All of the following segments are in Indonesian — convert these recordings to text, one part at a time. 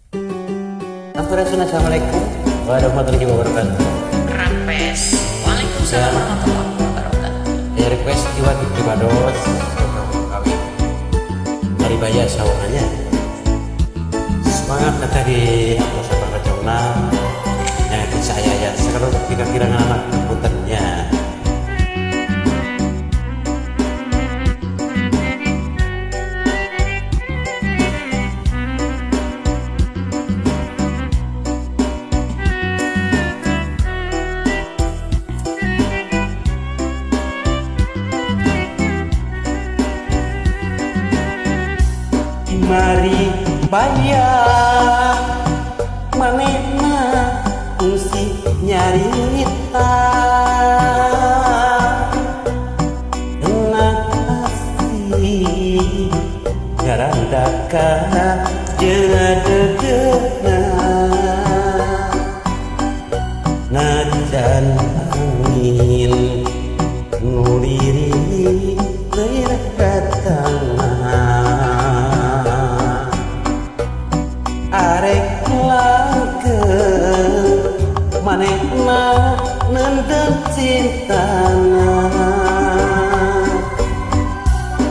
Assalamualaikum warahmatullahi wabarakatuh. Rampes. Waalaikumsalam warahmatullahi wabarakatuh. Request jiwa ibados kawin dari bayar sawangannya. Semangat kata di aku sabang kacona. Ya saya ya sekarang kira-kira anak puntennya. Mari bayar manehna fungsi nyarita enak asih garandaka jeladegena najan angin nuriri leirah datang arek langgeng manehna nendang cintana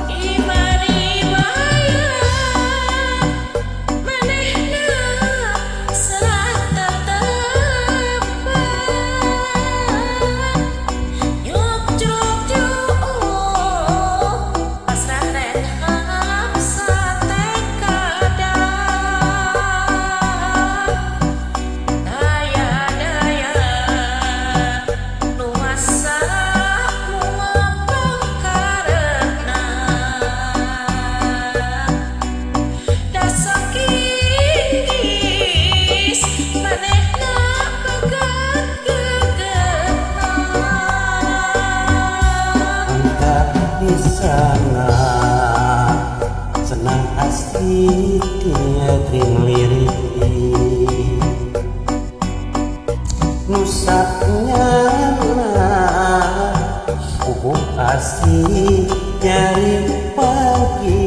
Imari bayar manehna serah tetepan yuk juk pasrah renham sate di sana senang asik ngetrim lirik nusaknya pupuk asik nyari pagi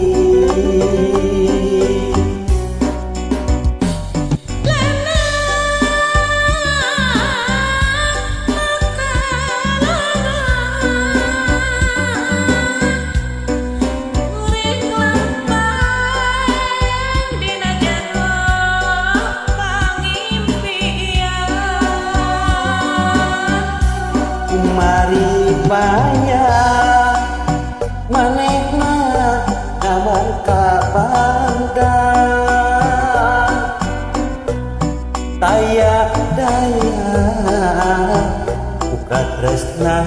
mari bayar manehna kabar kabandang taya daya buka tresna